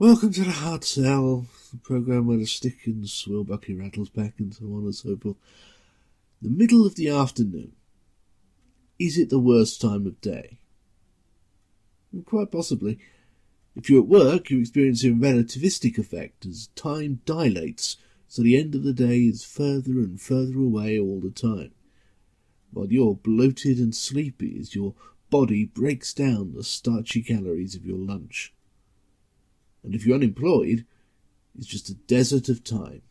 Welcome to the Ronseal, the programme where the stick and swill-bucket rattles back and so on and so forth. The middle of the afternoon. Is it the worst time of day? Well, quite possibly. If you're at work, you're experiencing a relativistic effect as time dilates, so the end of the day is further and further away all the time, while you're bloated and sleepy as your body breaks down the starchy calories of your lunch. And if you're unemployed, it's just a desert of time.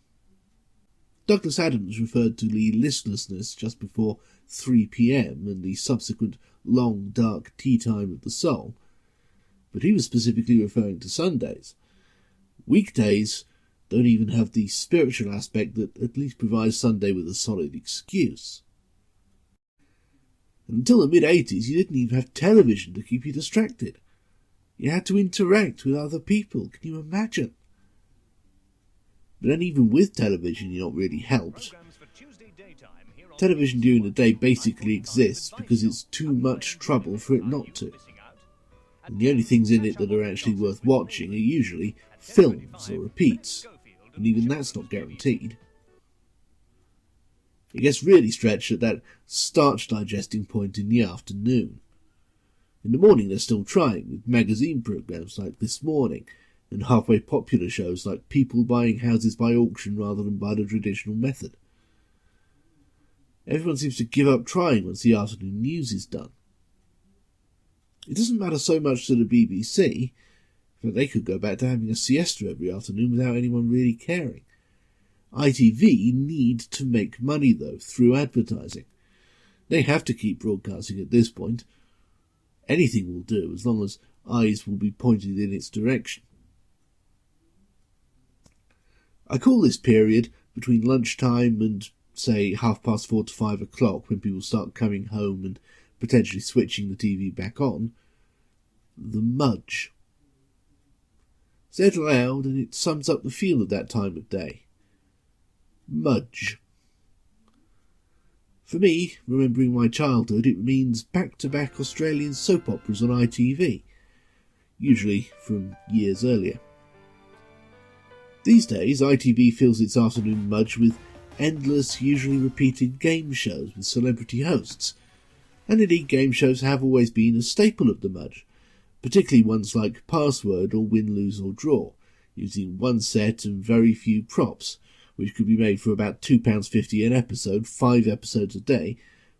Douglas Adams referred to the listlessness just before 3 p.m. and the subsequent long, dark tea time of the soul, but he was specifically referring to Sundays. Weekdays don't even have the spiritual aspect that at least provides Sunday with a solid excuse. And until the mid-80s, you didn't even have television to keep you distracted. You had to interact with other people. Can you imagine? But then even with television, you're not really helped. Television during the day basically exists because it's too much trouble for it not to. And the only things in it that are actually worth watching are usually films or repeats, and even that's not guaranteed. It gets really stretched at that starch digesting point in the afternoon. In the morning they're still trying, with magazine programmes like This Morning, and halfway popular shows like People Buying Houses by Auction rather than by the traditional method. Everyone seems to give up trying once the afternoon news is done. It doesn't matter so much to the BBC, but they could go back to having a siesta every afternoon without anyone really caring. ITV need to make money, though, through advertising. They have to keep broadcasting at this point. Anything will do, as long as eyes will be pointed in its direction. I call this period between lunchtime and, say, 4:30 to 5 o'clock, when people start coming home and potentially switching the TV back on, the Mudge. Said loud, and it sums up the feel of that time of day. Mudge. For me, remembering my childhood, it means back-to-back Australian soap operas on ITV, usually from years earlier. These days, ITV fills its afternoon Mudge with endless, usually repeated game shows with celebrity hosts, and indeed game shows have always been a staple of the Mudge, particularly ones like Password or Win, Lose or Draw, using one set and very few props, which could be made for about £2.50 an episode, 5 episodes a day,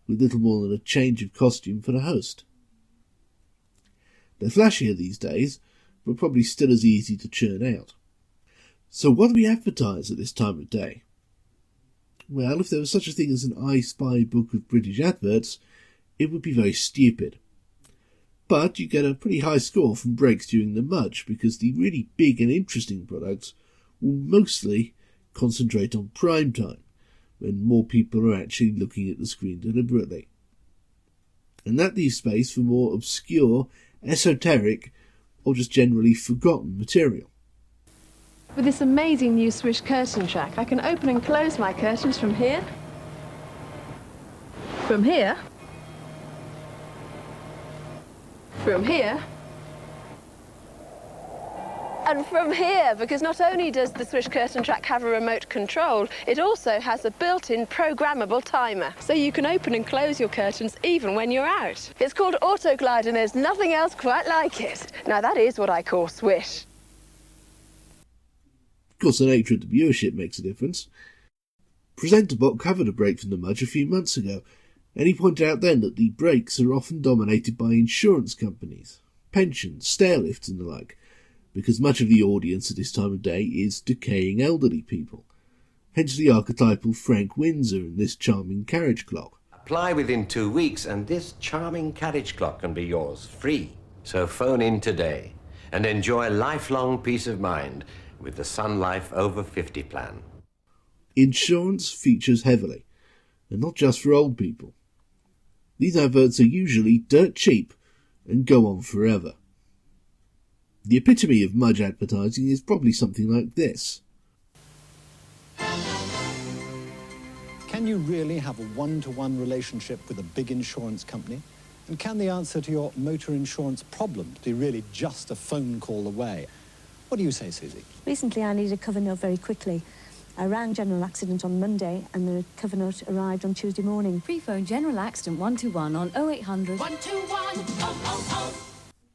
with little more than a change of costume for the host. They're flashier these days, but probably still as easy to churn out. So what do we advertise at this time of day? Well, if there was such a thing as an I Spy book of British adverts, it would be very stupid. But you get a pretty high score from breaks during the Mudge, because the really big and interesting products will mostly concentrate on prime time, when more people are actually looking at the screen deliberately. And that leaves space for more obscure, esoteric, or just generally forgotten material. With this amazing new Swish curtain track, I can open and close my curtains from here, from here, from here, and from here, because not only does the Swish curtain track have a remote control, it also has a built-in programmable timer, so you can open and close your curtains even when you're out. It's called Autoglide and there's nothing else quite like it. Now that is what I call Swish. Of course, the nature of the viewership makes a difference. PresenterBot covered a break from the Mudge a few months ago, and he pointed out then that the breaks are often dominated by insurance companies, pensions, stairlifts and the like, because much of the audience at this time of day is decaying elderly people, hence the archetypal Frank Windsor and this charming carriage clock. Apply within 2 weeks and this charming carriage clock can be yours, free. So phone in today and enjoy lifelong peace of mind with the Sun Life Over 50 plan. Insurance features heavily, and not just for old people. These adverts are usually dirt cheap and go on forever. The epitome of Mudge advertising is probably something like this. Can you really have a one-to-one relationship with a big insurance company? And can the answer to your motor insurance problem be really just a phone call away? What do you say, Susie? Recently, I needed a cover note very quickly. I rang General Accident on Monday, and the cover note arrived on Tuesday morning. Pre-phone General Accident 121 on 0800 121 000.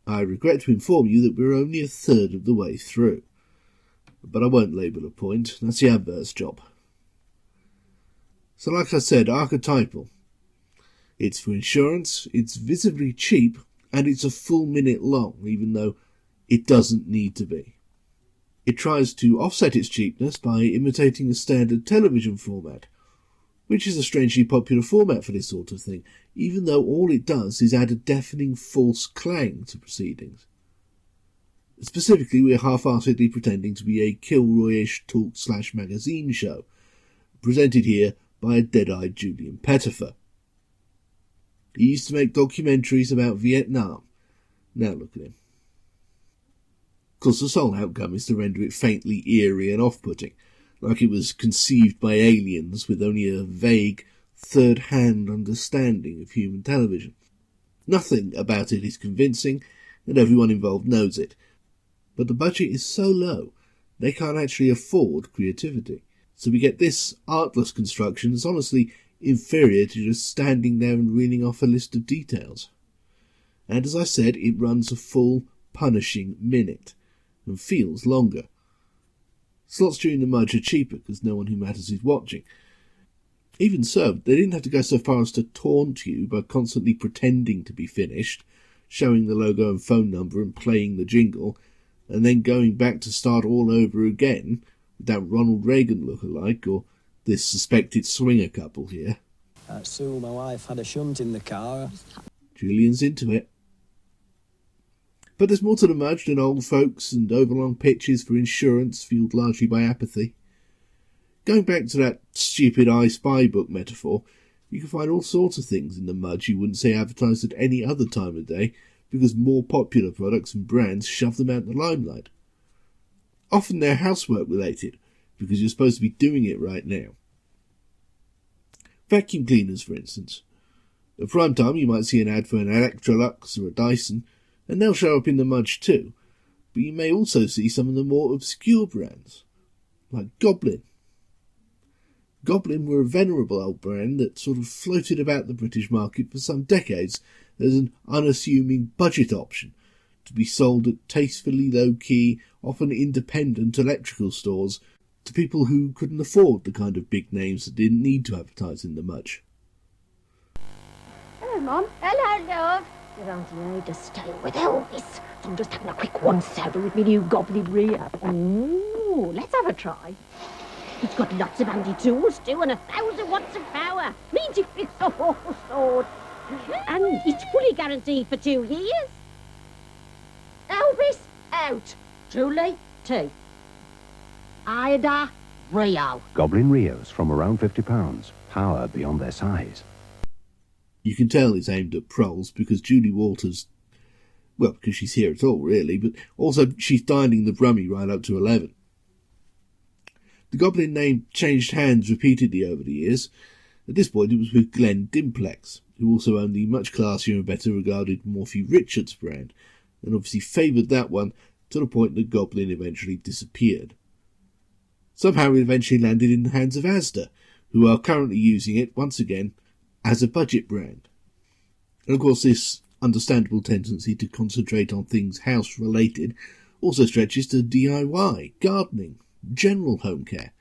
I regret to inform you that we're only a third of the way through. But I won't label a point, that's the Adverts job. So like I said, archetypal. It's for insurance, it's visibly cheap, and it's a full minute long, even though it doesn't need to be. It tries to offset its cheapness by imitating a standard television format, which is a strangely popular format for this sort of thing, even though all it does is add a deafening false clang to proceedings. Specifically, we're half-heartedly pretending to be a Kilroy-ish talk/magazine show, presented here by a dead-eyed Julian Pettifer. He used to make documentaries about Vietnam. Now look at him. Of course, the sole outcome is to render it faintly eerie and off-putting, like it was conceived by aliens with only a vague, third-hand understanding of human television. Nothing about it is convincing, and everyone involved knows it. But the budget is so low, they can't actually afford creativity. So we get this artless construction that's honestly inferior to just standing there and reeling off a list of details. And as I said, it runs a full, punishing minute, and feels longer. Slots during the Mudge are cheaper because no one who matters is watching. Even so, they didn't have to go so far as to taunt you by constantly pretending to be finished, showing the logo and phone number and playing the jingle, and then going back to start all over again with that Ronald Reagan look-alike or this suspected swinger couple here. Sue, my wife, had a shunt in the car. Julian's into it. But there's more to the Mudge than old folks and overlong pitches for insurance fueled largely by apathy. Going back to that stupid I Spy book metaphor, you can find all sorts of things in the Mudge you wouldn't say advertised at any other time of day because more popular products and brands shove them out in the limelight. Often they're housework related, because you're supposed to be doing it right now. Vacuum cleaners, for instance. At prime time you might see an ad for an Electrolux or a Dyson, and they'll show up in the Mudge too, but you may also see some of the more obscure brands, like Goblin. Goblin were a venerable old brand that sort of floated about the British market for some decades as an unassuming budget option, to be sold at tastefully low-key, often independent electrical stores to people who couldn't afford the kind of big names that didn't need to advertise in the Mudge. Hello, Mum. Hello, love. You're only to stay with Elvis. I'm just having a quick once-over with me new Goblin Rio. Ooh, let's have a try. It's got lots of handy tools, too, and 1,000 watts of power. Means it fits all sorts. And it's fully guaranteed for 2 years. Elvis, out. Julie, tea. Ida, Rio. Goblin Rios from around £50. Power beyond their size. You can tell it's aimed at proles because Julie Walters, well, because she's here at all, really, but also she's dining the Brummie right up to 11. The Goblin name changed hands repeatedly over the years. At this point it was with Glenn Dimplex, who also owned the much classier and better regarded Morphy Richards brand, and obviously favoured that one to the point that Goblin eventually disappeared. Somehow it eventually landed in the hands of Asda, who are currently using it, once again, as a budget brand. And of course this understandable tendency to concentrate on things house-related also stretches to DIY, gardening, general home care.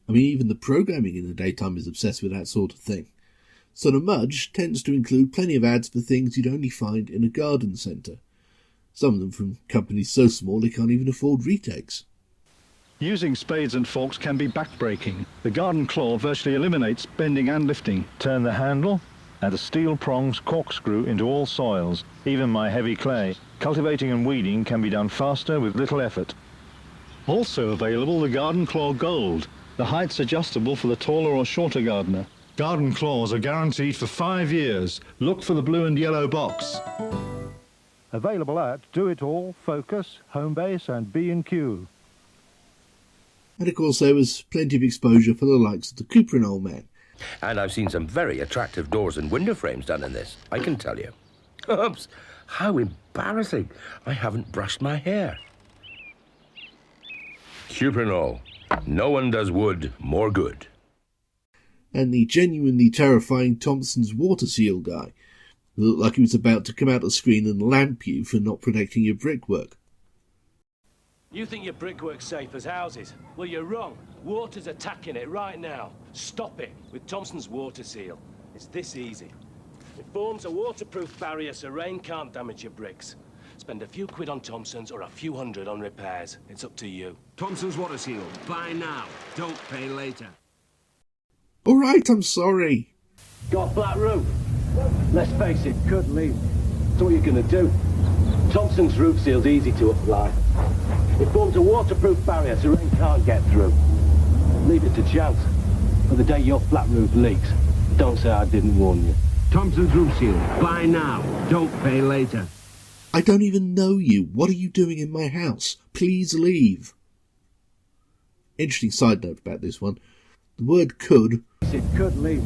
I mean, even the programming in the daytime is obsessed with that sort of thing. So the Mudge tends to include plenty of ads for things you'd only find in a garden centre. Some of them from companies so small they can't even afford retakes. Using spades and forks can be back-breaking. The garden claw virtually eliminates bending and lifting. Turn the handle, and the steel prongs corkscrew into all soils, even my heavy clay. Cultivating and weeding can be done faster with little effort. Also available, the Garden Claw Gold. The height's adjustable for the taller or shorter gardener. Garden claws are guaranteed for 5 years. Look for the blue and yellow box. Available at Do It All, Focus, Homebase and B&Q. And of course there was plenty of exposure for the likes of the Cooper and Old Man. And I've seen some very attractive doors and window frames done in this, I can tell you. Oops, how embarrassing. I haven't brushed my hair. Supernal. No one does wood more good. And the genuinely terrifying Thompson's water seal guy, who looked like he was about to come out of the screen and lamp you for not protecting your brickwork. You think your brickwork's safe as houses? Well, you're wrong. Water's attacking it right now. Stop it with Thompson's water seal. It's this easy. It forms a waterproof barrier so rain can't damage your bricks. Spend a few quid on Thompson's or a few hundred on repairs. It's up to you. Thompson's water seal. Buy now. Don't pay later. All right, I'm sorry. Got a flat roof? Let's face it, could leave. So what are you going to do? Thompson's roof seal's easy to apply. It forms a waterproof barrier so rain can't get through. Leave it to chance. For the day your flat roof leaks, don't say I didn't warn you. Thompson's roof seal. Buy now. Don't pay later. I don't even know you. What are you doing in my house? Please leave. Interesting side note about this one. The word could leave.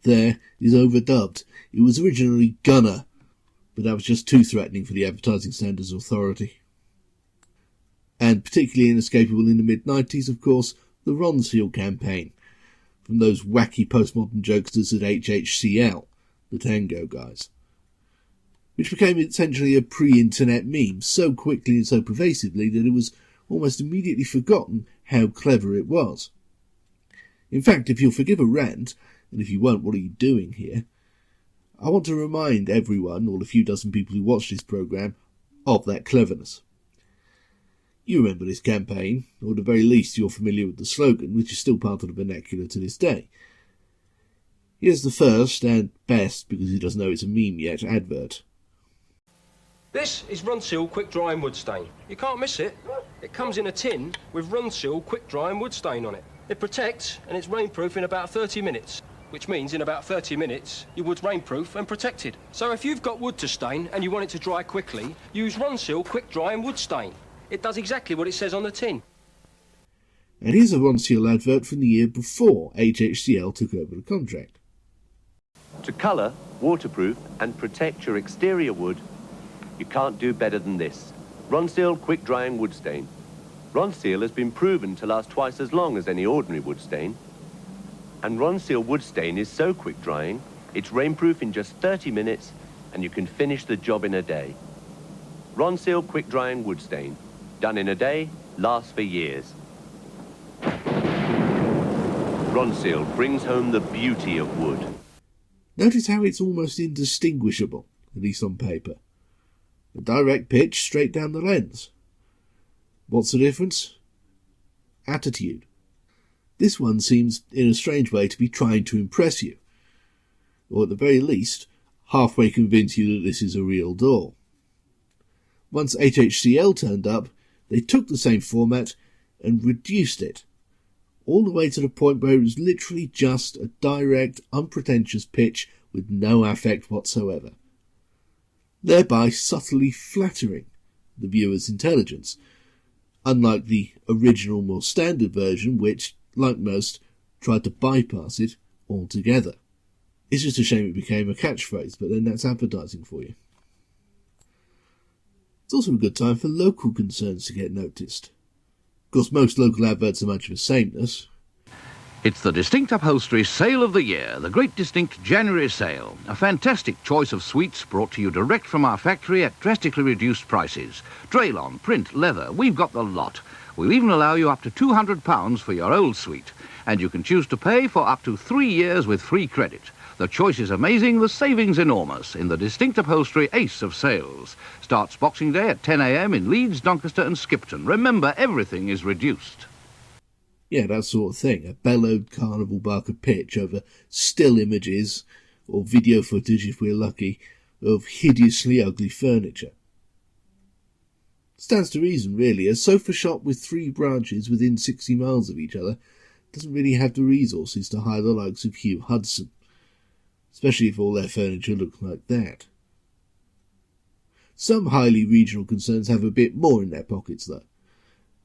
There is overdubbed. It was originally gonna, but that was just too threatening for the Advertising Standards Authority. And particularly inescapable in the mid-90s, of course, the Ronseal campaign, from those wacky postmodern jokesters at HHCL, the Tango guys, which became essentially a pre-internet meme so quickly and so pervasively that it was almost immediately forgotten how clever it was. In fact, if you'll forgive a rant, and if you won't, what are you doing here? I want to remind everyone, or the few dozen people who watch this programme, of that cleverness. You remember this campaign, or at the very least you're familiar with the slogan, which is still part of the vernacular to this day. Here's the first, and best, because he doesn't know it's a meme yet, advert. This is Ronseal quick drying wood stain. You can't miss it. It comes in a tin with Ronseal quick drying wood stain on it. It protects and it's rainproof in about 30 minutes, which means in about 30 minutes your wood's rainproof and protected. So if you've got wood to stain and you want it to dry quickly, use Ronseal quick drying wood stain. It does exactly what it says on the tin. And here's a Ronseal advert from the year before HHCL took over the contract. To colour, waterproof and protect your exterior wood, you can't do better than this. Ronseal quick drying wood stain. Ronseal has been proven to last twice as long as any ordinary wood stain. And Ronseal wood stain is so quick drying, it's rainproof in just 30 minutes and you can finish the job in a day. Ronseal quick drying wood stain. Done in a day, lasts for years. Ronseal brings home the beauty of wood. Notice how it's almost indistinguishable, at least on paper. A direct pitch straight down the lens. What's the difference? Attitude. This one seems, in a strange way, to be trying to impress you. Or at the very least, halfway convince you that this is a real door. Once HHCL turned up, they took the same format and reduced it, all the way to the point where it was literally just a direct, unpretentious pitch with no affect whatsoever, thereby subtly flattering the viewer's intelligence, unlike the original, more standard version, which, like most, tried to bypass it altogether. It's just a shame it became a catchphrase, but then that's advertising for you. It's also a good time for local concerns to get noticed. Of course, most local adverts are much of a sameness. It's the Distinct Upholstery Sale of the Year, the Great Distinct January Sale. A fantastic choice of suites brought to you direct from our factory at drastically reduced prices. Draylon, print, leather, we've got the lot. We'll even allow you up to £200 for your old suite. And you can choose to pay for up to 3 years with free credit. The choice is amazing, the savings enormous in the Distinct Upholstery Ace of Sales. Starts Boxing Day at 10 a.m. in Leeds, Doncaster and Skipton. Remember, everything is reduced. Yeah, that sort of thing. A bellowed carnival barker pitch over still images, or video footage if we're lucky, of hideously ugly furniture. Stands to reason, really. A sofa shop with 3 branches within 60 miles of each other doesn't really have the resources to hire the likes of Hugh Hudson, especially if all their furniture looks like that. Some highly regional concerns have a bit more in their pockets, though,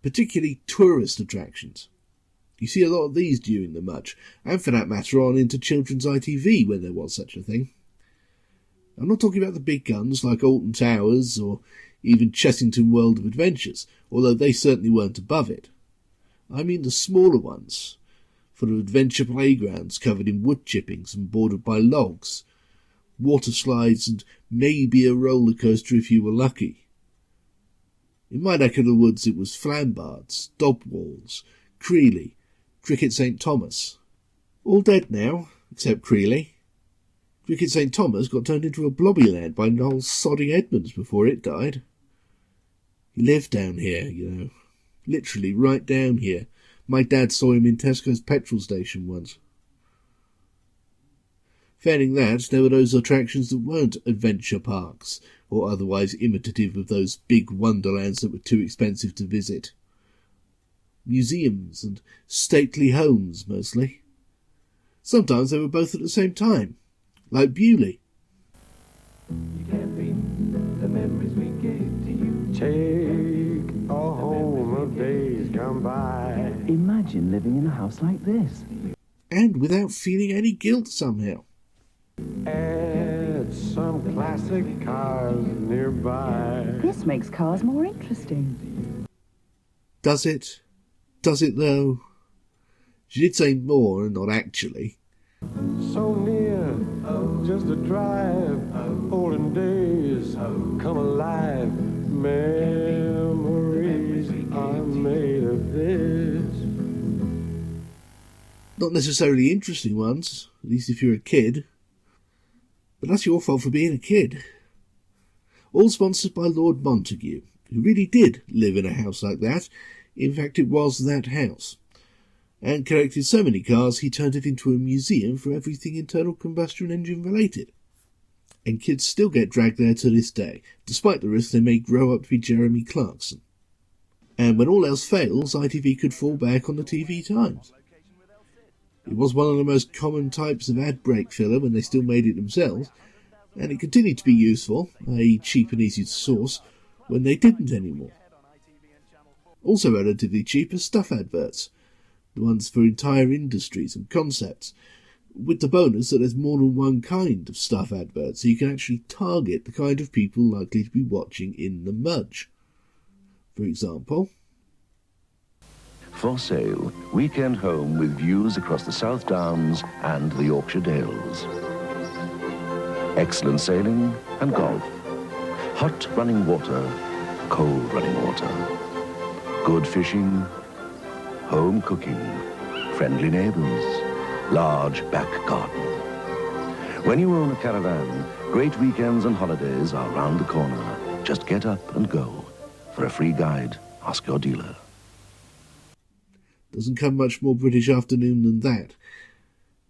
particularly tourist attractions. You see a lot of these during the Mudge, and for that matter on into children's ITV when there was such a thing. I'm not talking about the big guns like Alton Towers or even Chessington World of Adventures, although they certainly weren't above it. I mean the smaller ones, full of adventure playgrounds covered in wood chippings and bordered by logs, water slides and maybe a roller coaster if you were lucky. In my neck of the woods it was Flambards, Dobwalls, Creeley, Cricket St. Thomas. All dead now, except Creeley. Cricket St. Thomas got turned into a blobby land by Noel sodding Edmonds before it died. He lived down here, you know. Literally right down here. My dad saw him in Tesco's petrol station once. Failing that, there were those attractions that weren't adventure parks, or otherwise imitative of those big wonderlands that were too expensive to visit. Museums and stately homes, mostly. Sometimes they were both at the same time, like Bewley. You can't beat the memories we gave to you. Take a home of days gone by. Imagine living in a house like this. And without feeling any guilt somehow. Add some classic cars nearby. This makes cars more interesting. Does it? Does it though? She did say more, and not actually. So near, just a drive, olden days come alive. Memories are made of this. Not necessarily interesting ones, at least if you're a kid. But that's your fault for being a kid. All sponsored by Lord Montague, who really did live in a house like that. In fact, it was that house. And collected so many cars he turned it into a museum for everything internal combustion engine related. And kids still get dragged there to this day, despite the risk they may grow up to be Jeremy Clarkson. And when all else fails, ITV could fall back on the TV Times. It was one of the most common types of ad break filler when they still made it themselves, and it continued to be useful, i.e. cheap and easy to source, when they didn't anymore. Also relatively cheap are stuff adverts, the ones for entire industries and concepts, with the bonus that there's more than one kind of stuff advert, so you can actually target the kind of people likely to be watching in the Mudge. For example, for sale, weekend home with views across the South Downs and the Yorkshire Dales. Excellent sailing and golf. Hot running water, cold running water. Good fishing, home cooking, friendly neighbours, large back garden. When you own a caravan, great weekends and holidays are round the corner. Just get up and go. For a free guide, ask your dealer. Doesn't come much more British afternoon than that.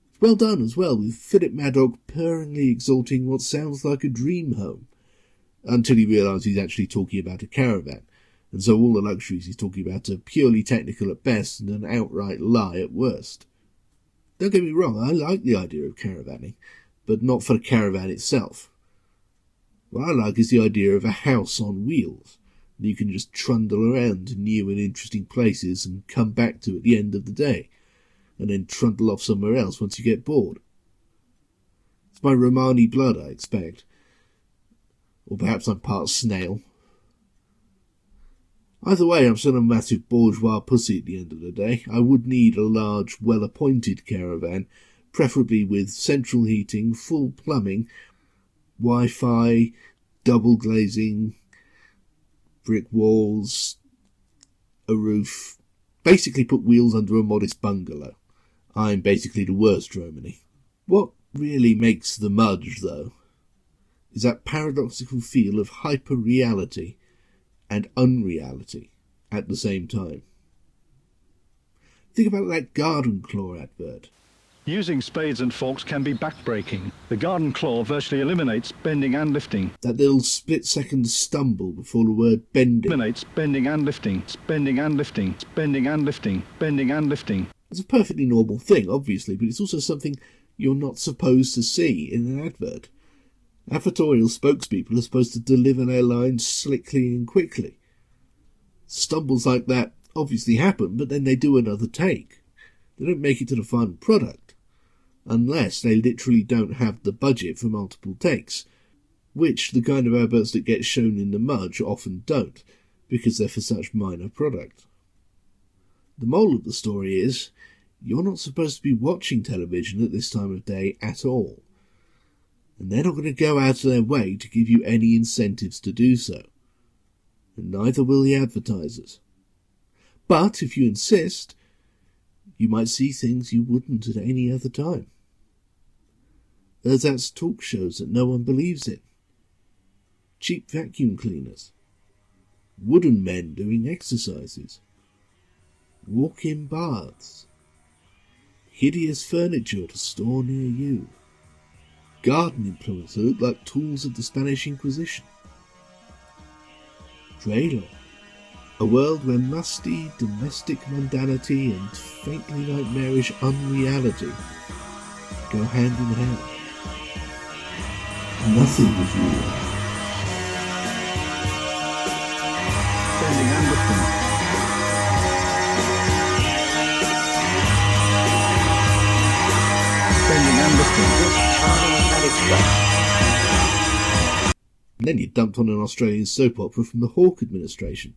It's well done as well, with Philip Maddock purringly exalting what sounds like a dream home, until you realise he's actually talking about a caravan, and so all the luxuries he's talking about are purely technical at best and an outright lie at worst. Don't get me wrong, I like the idea of caravanning, but not for the caravan itself. What I like is the idea of a house on wheels that you can just trundle around to new and interesting places and come back to at the end of the day, and then trundle off somewhere else once you get bored. It's my Romani blood, I expect. Or perhaps I'm part snail. Either way, I'm still a massive bourgeois pussy at the end of the day. I would need a large, well-appointed caravan, preferably with central heating, full plumbing, Wi-Fi, double glazing, brick walls, a roof. Basically put wheels under a modest bungalow. I'm basically the worst Romany. What really makes the Mudge, though, is that paradoxical feel of hyper-reality and unreality at the same time. Think about that garden claw advert. Using spades and forks can be backbreaking. The garden claw virtually eliminates bending and lifting. That little split-second stumble before the word bending. Eliminates bending and lifting, bending and lifting, bending and lifting, bending and lifting. It's a perfectly normal thing, obviously, but it's also something you're not supposed to see in an advert. Advertorial spokespeople are supposed to deliver their lines slickly and quickly. Stumbles like that obviously happen, but then they do another take. They don't make it to the final product, unless they literally don't have the budget for multiple takes, which the kind of adverts that get shown in the Mudge often don't, because they're for such minor product. The moral of the story is, you're not supposed to be watching television at this time of day at all. And they're not going to go out of their way to give you any incentives to do so. And neither will the advertisers. But if you insist, you might see things you wouldn't at any other time. That's talk shows that no one believes in. Cheap vacuum cleaners. Wooden men doing exercises. Walk-in baths. Hideous furniture at a store near you. Garden implements that look like tools of the Spanish Inquisition. Trailer. A world where musty, domestic mundanity and faintly nightmarish unreality go hand in hand. Nothing is real. And then you're dumped on an Australian soap opera from the Hawke administration,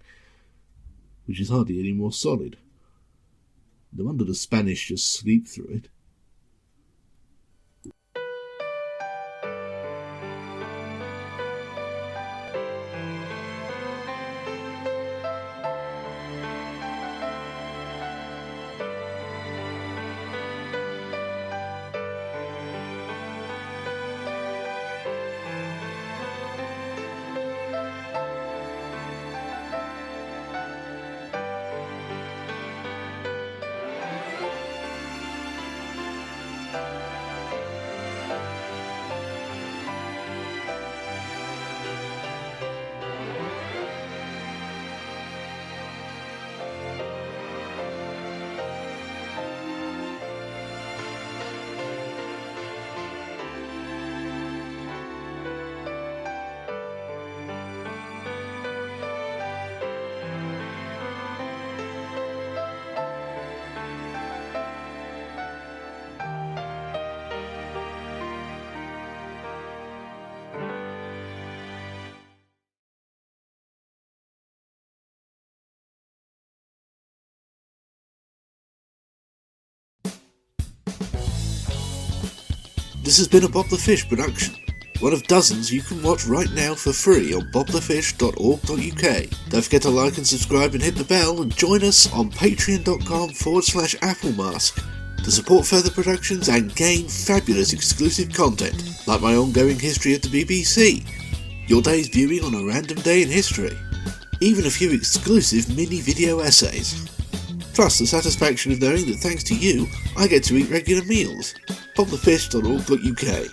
which is hardly any more solid. No wonder the Spanish just sleep through it. This has been a Bob the Fish production, one of dozens you can watch right now for free on bobthefish.org.uk. Don't forget to like and subscribe and hit the bell, and join us on patreon.com/applemask to support further productions and gain fabulous exclusive content, like my ongoing history of the BBC, your day's viewing on a random day in history, even a few exclusive mini video essays. Plus the satisfaction of knowing that thanks to you, I get to eat regular meals. bobthefish.org.uk.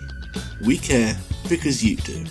We care because you do.